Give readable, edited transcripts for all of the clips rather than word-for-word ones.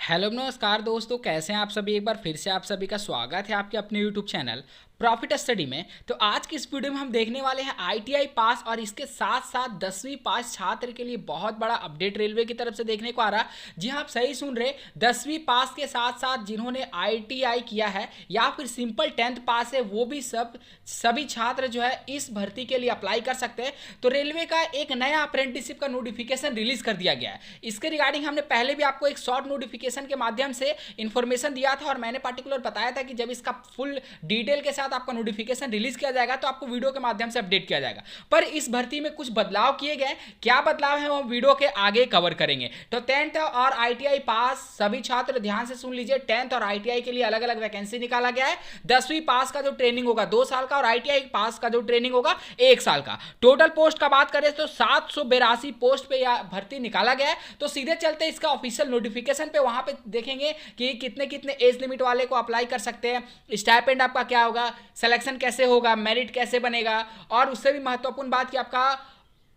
Hello नमस्कार दोस्तों, कैसे हैं आप सभी। एक बार फिर से आप सभी का स्वागत है आपके अपने यूट्यूब चैनल प्रॉफिट स्टडी में। तो आज की इस वीडियो में हम देखने वाले हैं आईटीआई पास और इसके साथ साथ 10वीं पास छात्र के लिए बहुत बड़ा अपडेट रेलवे की तरफ से देखने को आ रहा। जी हाँ, आप सही सुन रहे, 10वीं पास के साथ साथ जिन्होंने आईटीआई किया है या फिर सिंपल 10th पास है वो भी सभी छात्र जो है इस भर्ती के लिए अप्लाई कर सकते हैं। तो रेलवे का एक नया अप्रेंटिसशिप का नोटिफिकेशन रिलीज कर दिया गया है। इसके रिगार्डिंग हमने पहले भी आपको एक शॉर्ट नोटिफिकेशन के माध्यम से इंफॉर्मेशन दिया था और मैंने पर्टिकुलर बताया था कि जब इसका फुल डिटेल के साथ आपका नोटिफिकेशन रिलीज किया जाएगा तो आपको वीडियो के माध्यम से अपडेट किया जाएगा। पर इस भर्ती में कुछ बदलाव किए गए। क्या बदलाव है वो हम वीडियो के आगे कवर करेंगे। तो 10th और आईटीआई पास सभी छात्र ध्यान से सुन लीजिए। 10th और आईटीआई के लिए अलग अलग वैकेंसी निकाला गया है। 10वीं पास का जो ट्रेनिंग होगा 2 साल का और आईटीआई पास का जो ट्रेनिंग होगा 1 साल का। टोटल पोस्ट का बात करें तो 782 पोस्ट पे यह भर्ती निकाला गया है। तो सीधे चलते इसका ऑफिशियल नोटिफिकेशन पे, वहां पे देखेंगे कि कितने कितने एज लिमिट वाले को अप्लाई कर सकते हैं, स्टाइपेंड आपका क्या होगा, सिलेक्शन कैसे होगा, मेरिट कैसे बनेगा, और उससे भी महत्वपूर्ण बात कि आपका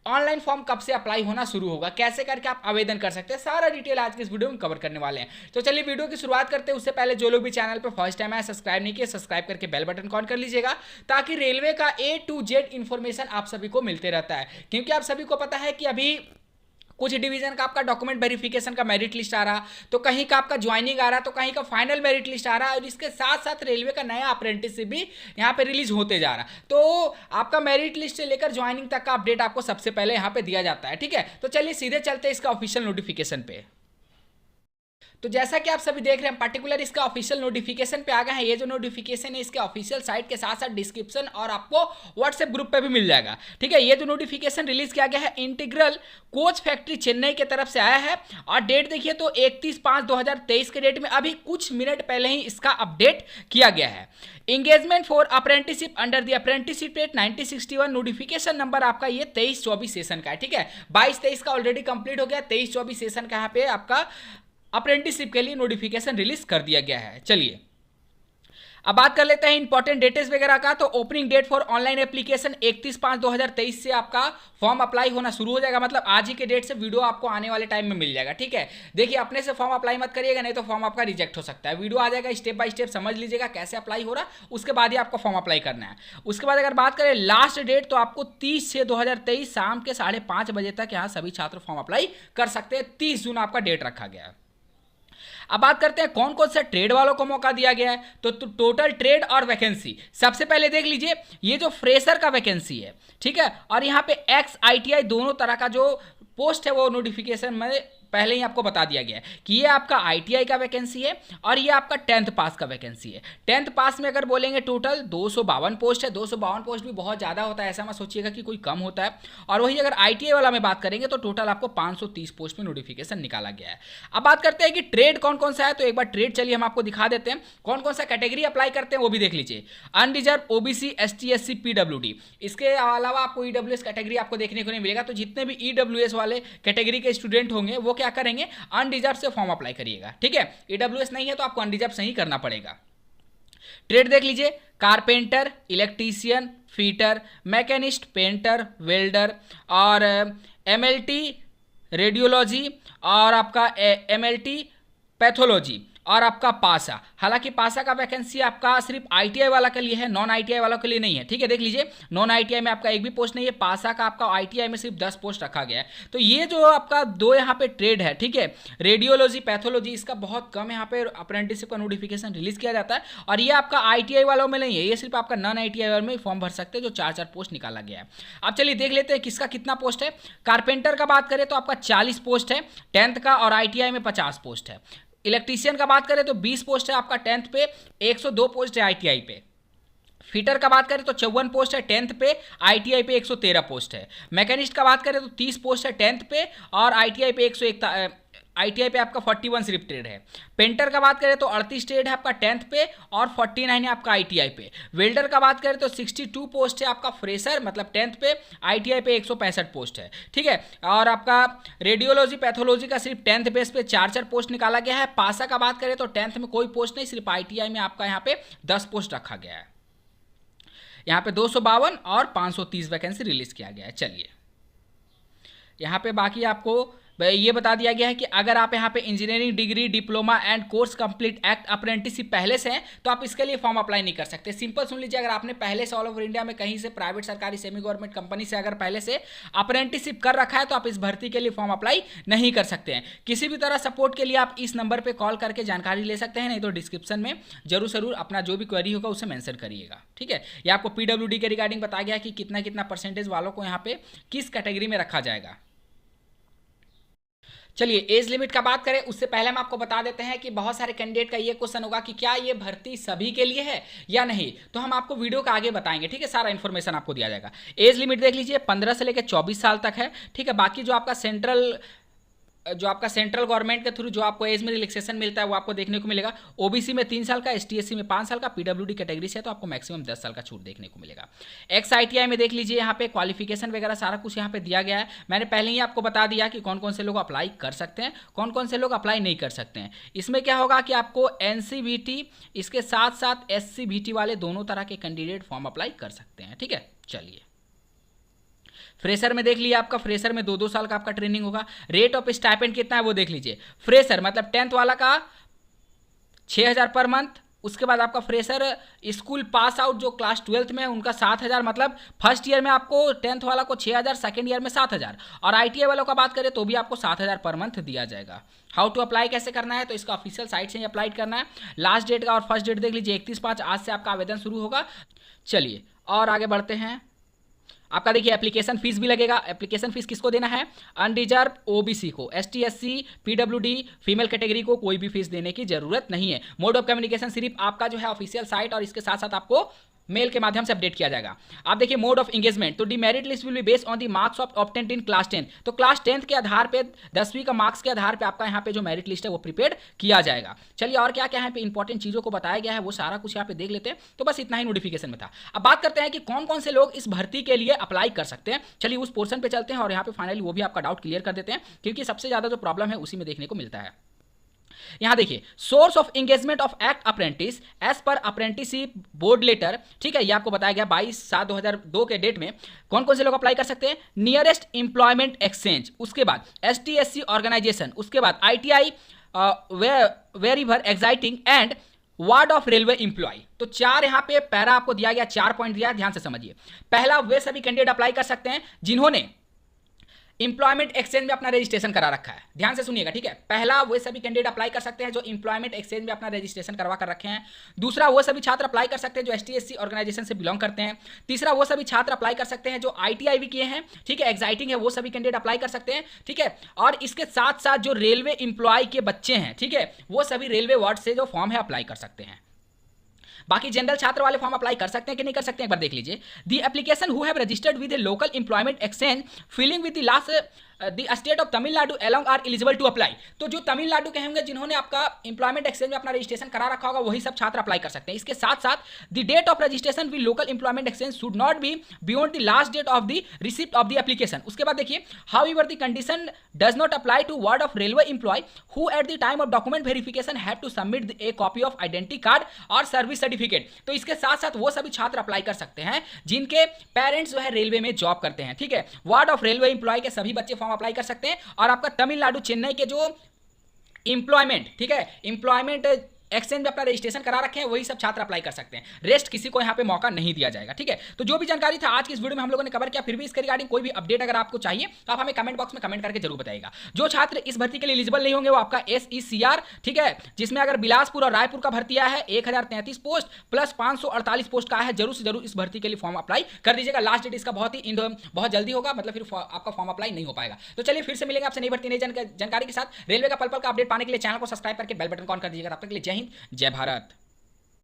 ऑनलाइन फॉर्म कब से अप्लाई होना शुरू होगा, कैसे करके आप आवेदन कर सकते हैं, सारा डिटेल आज के इस वीडियो में कवर करने वाले हैं। तो चलिए वीडियो की शुरुआत करते हैं। उससे पहले जो लोग भी चैनल पर फर्स्ट टाइम आए, सब्सक्राइब नहीं किए, सब्सक्राइब करके बेल बटन ऑन कर लीजिएगा ताकि रेलवे का A to Z इंफॉर्मेशन आप सभी को मिलते रहता है। क्योंकि आप सभी को पता है कि अभी कुछ डिवीजन का आपका डॉक्यूमेंट वेरिफिकेशन का मेरिट लिस्ट आ रहा, तो कहीं का आपका ज्वाइनिंग आ रहा, तो कहीं का फाइनल मेरिट लिस्ट आ रहा, और इसके साथ साथ रेलवे का नया अप्रेंटिसशिप भी यहाँ पे रिलीज होते जा रहा। तो आपका मेरिट लिस्ट से लेकर ज्वाइनिंग तक का अपडेट आपको सबसे पहले यहाँ पे दिया जाता है। ठीक है, तो चलिए सीधे चलते हैं इसका ऑफिशियल नोटिफिकेशन पे। तो जैसा कि आप सभी देख रहे हैं, पर्टिकुलर इसका ऑफिशियल नोटिफिकेशन पे आ गए हैं। ये जो नोटिफिकेशन है इसके ऑफिशियल साइट के साथ साथ डिस्क्रिप्शन और आपको व्हाट्सएप ग्रुप पे भी मिल जाएगा। ठीक है, ये जो नोटिफिकेशन रिलीज किया गया है इंटीग्रल कोच फैक्ट्री चेन्नई की तरफ से आया है और डेट देखिए तो 31/5/2023 के डेट में अभी कुछ मिनट पहले ही इसका अपडेट किया गया है। Engagement for apprenticeship under the apprenticeship rate 1961 notification number आपका ये 23-24 सेशन का है। ठीक है, 22-23 का ऑलरेडी कंप्लीट हो गया, 23-24 सेशन का यहाँ पे आपका अप्रेंटिसशिप के लिए नोटिफिकेशन रिलीज कर दिया गया है। चलिए अब बात कर लेते हैं इंपॉर्टेंट डेटेस वगैरह का। तो opening date for online application 31/5/2023 से आपका फॉर्म अप्लाई होना शुरू हो जाएगा। मतलब आज ही के डेट से वीडियो आपको आने वाले टाइम में मिल जाएगा। ठीक है, देखिए अपने से फॉर्म अप्लाई मत करिएगा, नहीं तो फॉर्म आपका रिजेक्ट हो सकता है। वीडियो आ जाएगा, स्टेप बाय स्टेप समझ लीजिएगा कैसे अप्लाई हो रहा, उसके बाद ही आपको फॉर्म अप्लाई करना है। उसके बाद अगर बात करें लास्ट डेट, तो आपको 30/6/2023 शाम के 5:30 बजे तक यहाँ सभी छात्र फॉर्म अप्लाई कर सकते हैं। 30 जून आपका डेट रखा गया है। अब बात करते हैं कौन कौन से ट्रेड वालों को मौका दिया गया है। तो टोटल ट्रेड और वैकेंसी सबसे पहले देख लीजिए। ये जो फ्रेशर का वैकेंसी है, ठीक है, और यहाँ पे एक्स आईटीआई दोनों तरह का जो पोस्ट है वो नोटिफिकेशन में पहले ही आपको बता दिया गया है कि ये आपका आईटीआई का वैकेंसी है और ये आपका 10th पास का वैकेंसी है। 10th पास में अगर बोलेंगे टोटल 252 पोस्ट है। 252 पोस्ट भी बहुत ज़्यादा होता है, ऐसा मत सोचिएगा कि कोई कम होता है। और वही अगर आईटीआई वाला में बात करेंगे तो टोटल आपको 530 पोस्ट में नोटिफिकेशन निकाला गया है। अब बात करते हैं कि ट्रेड कौन कौन सा है। तो एक बार ट्रेड चलिए हम आपको दिखा देते हैं कौन कौन सा कैटेगरी अप्लाई करते हैं, वो भी देख लीजिए। Unreserve, OBC, ST, SC, PWD. इसके अलावा आपको ईडब्ल्यूएस कैटेगरी आपको देखने को नहीं मिलेगा। तो जितने भी ईडब्ल्यूएस वाले कैटेगरी के स्टूडेंट होंगे वो क्या करेंगे, अनरिजर्व से फॉर्म अप्लाई करिएगा। ठीक है, ईडब्ल्यूएस नहीं है तो आपको अनरिजर्व से ही करना पड़ेगा। ट्रेड देख लीजिए, carpenter, electrician, fitter, machinist, painter, welder और एमएलटी रेडियोलॉजी और आपका एमएलटी पैथोलॉजी और आपका पासा। हालांकि पासा का वैकेंसी आपका सिर्फ आईटीआई वाला के लिए है, नॉन आईटीआई वालों के लिए नहीं है। ठीक है, देख लीजिए नॉन आईटीआई में आपका एक भी पोस्ट नहीं है। पासा का आपका आईटीआई में सिर्फ 10 पोस्ट रखा गया है। तो ये जो आपका दो यहाँ पे ट्रेड है, ठीक है, रेडियोलॉजी, पैथोलॉजी, इसका बहुत कम यहाँ पे अप्रेंटिसशिप का नोटिफिकेशन रिलीज किया जाता है और ये आपका आईटीआई वालों में नहीं है, ये सिर्फ आपका नॉन आईटीआई वालों में फॉर्म भर सकते हैं जो 4-4 पोस्ट निकाला गया है। अब चलिए देख लेते हैं किसका कितना पोस्ट है। कारपेंटर का बात करें तो आपका 40 पोस्ट है 10th का और आईटीआई में 50 पोस्ट है। इलेक्ट्रीशियन का बात करें तो 20 पोस्ट है आपका 10th पे, 102 पोस्ट है आईटीआई पे। फिटर का बात करें तो 54 पोस्ट है 10th पे, आईटीआई पे 113 पोस्ट है। मैकेनिस्ट का बात करें तो 30 पोस्ट है 10th पे और आईटीआई पे 101, आईटीआई पे आपका 41 सिर्फ ट्रेड है। पेंटर का बात करें तो 38 ट्रेड है आपका 10th पे और 49 है आपका आईटीआई पे। वेल्डर का बात करें तो 62 पोस्ट है आपका फ्रेशर मतलब 10th पे, आईटीआई पे 165 पोस्ट है। ठीक है, और आपका रेडियोलॉजी, पैथोलॉजी का सिर्फ 10th बेस पे 4-4 पोस्ट निकाला गया है। पासा का बात करें तो 10th में कोई पोस्ट नहीं, सिर्फ आईटीआई में आपका यहाँ पे 10 पोस्ट रखा गया है। यहाँ पे 252 और 530 वैकेंसी रिलीज किया गया है। चलिए यहाँ पे बाकी आपको ये बता दिया गया है कि अगर आप यहाँ पे engineering degree, diploma and course complete act apprenticeship पहले से हैं तो आप इसके लिए फॉर्म अप्लाई नहीं कर सकते। सिंपल सुन लीजिए, अगर आपने पहले से ऑल ओवर इंडिया में कहीं से प्राइवेट, सरकारी, सेमी गवर्नमेंट कंपनी से अगर पहले से अप्रेंटिसशिप कर रखा है तो आप इस भर्ती के लिए फॉर्म अप्लाई नहीं कर सकते हैं। किसी भी तरह सपोर्ट के लिए आप इस नंबर पर कॉल करके जानकारी ले सकते हैं, नहीं तो डिस्क्रिप्शन में जरूर अपना जो भी क्वेरी होगा उसे मेंशन करिएगा, ठीक है। ये आपको पीडब्ल्यूडी के रिगार्डिंग बताया गया कि कितना परसेंटेज वालों को यहाँ पे किस कैटेगरी में रखा जाएगा। चलिए एज लिमिट का बात करें उससे पहले हम आपको बता देते हैं कि बहुत सारे कैंडिडेट का ये क्वेश्चन होगा कि क्या ये भर्ती सभी के लिए है या नहीं, तो हम आपको वीडियो का आगे बताएंगे, ठीक है। सारा इन्फॉर्मेशन आपको दिया जाएगा। एज लिमिट देख लीजिए 15 से लेकर 24 साल तक है, ठीक है। बाकी जो आपका सेंट्रल गवर्नमेंट के थ्रू जो आपको एज में रिलैक्सेशन मिलता है वो आपको देखने को मिलेगा। ओबीसी में 3 साल का, एसटी/एससी में 5 साल का, पीडब्ल्यूडी कैटेगरी से है तो आपको मैक्सिमम 10 साल का छूट देखने को मिलेगा। एक्स आईटीआई में देख लीजिए, यहाँ पे क्वालिफिकेशन वगैरह सारा कुछ यहाँ पे दिया गया है। मैंने पहले ही आपको बता दिया कि कौन कौन से लोग अप्लाई कर सकते हैं, कौन कौन से लोग अप्लाई नहीं कर सकते हैं। इसमें क्या होगा कि आपको एनसीबीटी, इसके साथ साथ एससीबीटी वाले दोनों तरह के कैंडिडेट फॉर्म अप्लाई कर सकते हैं, ठीक है। चलिए फ्रेशर में देख लीजिए, आपका फ्रेशर में 2-2 साल का आपका ट्रेनिंग होगा। रेट ऑफ स्टाइपेंड कितना है वो देख लीजिए। फ्रेशर मतलब 10th वाला का 6,000 पर मंथ, उसके बाद आपका फ्रेशर स्कूल पास आउट जो क्लास 12th में है उनका 7,000, मतलब फर्स्ट ईयर में आपको 10th वाला को 6,000, सेकेंड ईयर में 7,000, और आईटीआई वालों का बात करें तो भी आपको 7,000 पर मंथ दिया जाएगा। हाउ टू अप्लाई कैसे करना है, तो इसका ऑफिशियल साइट से ही अप्लाई करना है। लास्ट डेट का और फर्स्ट डेट देख लीजिए 31/5, आज से आपका आवेदन शुरू होगा। चलिए और आगे बढ़ते हैं। आपका देखिए एप्लीकेशन फीस भी लगेगा। एप्लीकेशन फीस किसको देना है, अनरिजर्व ओबीसी को, ST SC PWD female category को कोई भी फीस देने की जरूरत नहीं है। मोड ऑफ कम्युनिकेशन सिर्फ आपका जो है ऑफिशियल साइट और इसके साथ साथ आपको मेल के माध्यम से अपडेट किया जाएगा। आप देखिए मोड ऑफ एंगेजमेंट, तो the merit list will be based on the marks of obtained in class 10, तो क्लास 10th के आधार पे 10वीं का मार्क्स के आधार पे आपका यहाँ पे जो मेरिट लिस्ट है वो प्रिपेयर किया जाएगा। चलिए और क्या क्या यहाँ पे इंपॉर्टेंट चीज़ों को बताया गया है वो सारा कुछ यहाँ पे देख लेते हैं। तो बस इतना ही नोटिफिकेशन में था। अब बात करते हैं कि कौन कौन से लोग इस भर्ती के लिए अप्लाई कर सकते हैं। चलिए उस पोर्शन पर चलते हैं और यहाँ पे फाइनली वो भी आपका डाउट क्लियर कर देते हैं, क्योंकि सबसे ज़्यादा जो प्रॉब्लम है उसी में देखने को मिलता है। यहां देखिए source of engagement of act apprentice as per apprenticeship board letter, ठीक है। ये आपको बताया गया 22/7/2002 के डेट में कौन कौन से लोग अप्लाई कर सकते हैं। नियरेस्ट एम्प्लॉयमेंट एक्सचेंज, उसके बाद एसटी/एससी ऑर्गेनाइजेशन, उसके बाद ITI wherever exciting and ward of railway employ. तो 4 यहां पे पैरा आपको दिया गया, 4 पॉइंट दिया, ध्यान से समझिए। पहला वे सभी कैंडिडेट अप्लाई कर सकते हैं जिन्होंने इंप्लॉयमेंट एक्सचेंज में अपना रजिस्ट्रेशन करा रखा है। ध्यान से सुनिएगा, ठीक है। पहला वो सभी कैंडिडेट अप्लाई कर सकते हैं जो इंप्लॉयमेंट एक्सचेंज में अपना रजिस्ट्रेशन करवा कर रखे हैं। दूसरा वो सभी छात्र अप्लाई कर सकते हैं जो एसटी/एससी ऑर्गेनाइजेशन से बिलोंग करते हैं। तीसरा वो सभी छात्र अप्लाई कर सकते हैं जो आईटीआई भी किए हैं, ठीक है, एक्साइटिंग है, वो सभी कैंडिडेट अप्लाई कर सकते हैं, ठीक है। और इसके साथ साथ जो रेलवे इंप्लॉय के बच्चे हैं, ठीक है, वो सभी रेलवे वार्ड से जो फॉर्म है अप्लाई कर सकते हैं। बाकी जनरल छात्र वाले फॉर्म अप्लाई कर सकते हैं कि नहीं कर सकते हैं एक बार देख लीजिए। The application who have registered with a local employment exchange feeling with the last the state of Tamil Nadu along are eligible to apply. तो जो तमिलनाडु के होंगे जिन्होंने आपका एम्प्लॉयमेंट एक्सचेंज में अपना रजिस्ट्रेशन करा रखा होगा वही सब छात्र अप्लाई कर सकते हैं। इसके साथ साथ the date of registration with local employment exchange should not be beyond the last date of the receipt of the application. उसके बाद देखिए however the condition does not apply to ward of railway employ who at the time of document verification have to submit a copy of identity card और service certificate. तो इसके साथ साथ वो सभी छात्र अप्लाई कर सकते हैं जिनके पेरेंट्स जो है रेलवे में जॉब करते हैं, ठीक है। वार्ड ऑफ रेलवे एम्प्लॉय के सभी बच्चे फॉर्म अप्लाई कर सकते हैं। और आपका तमिलनाडु चेन्नई के जो इंप्लॉयमेंट, ठीक है, इंप्लॉयमेंट एक्सचेंज में अपना रजिस्ट्रेशन करा रखे हैं वही सब छात्र अप्लाई कर सकते हैं। रेस्ट किसी को यहाँ पे मौका नहीं दिया जाएगा, ठीक है। तो जो भी जानकारी था आज की इस वीडियो में हम लोगों ने कवर किया। फिर भी इसके रिगार्डिंग कोई भी अपडेट अगर आपको चाहिए तो आप हमें कमेंट बॉक्स में कमेंट करके जरूर बताइएगा। जो छात्र इस भर्ती के लिए एलिजिबल नहीं होंगे वो आपका SECR, ठीक है, जिसमें अगर बिलासपुर और रायपुर का भर्ती आया है 1033 पोस्ट प्लस 548 पोस्ट का है, जरूर से जरूर इस भर्ती के लिए फॉर्म अप्लाई कर दीजिएगा। लास्ट डेट इसका बहुत जल्दी होगा, मतलब फिर आपका फॉर्म अप्लाई नहीं हो पाएगा। तो चलिए फिर से मिलेंगे आपसे नई भर्ती नई जानकारी के साथ। रेलवे का पल पल का अपडेट पाने के लिए चैनल को सब्सक्राइब करके बेल बटन ऑन कर दीजिएगा। तब तक के लिए जय हिंद जय भारत।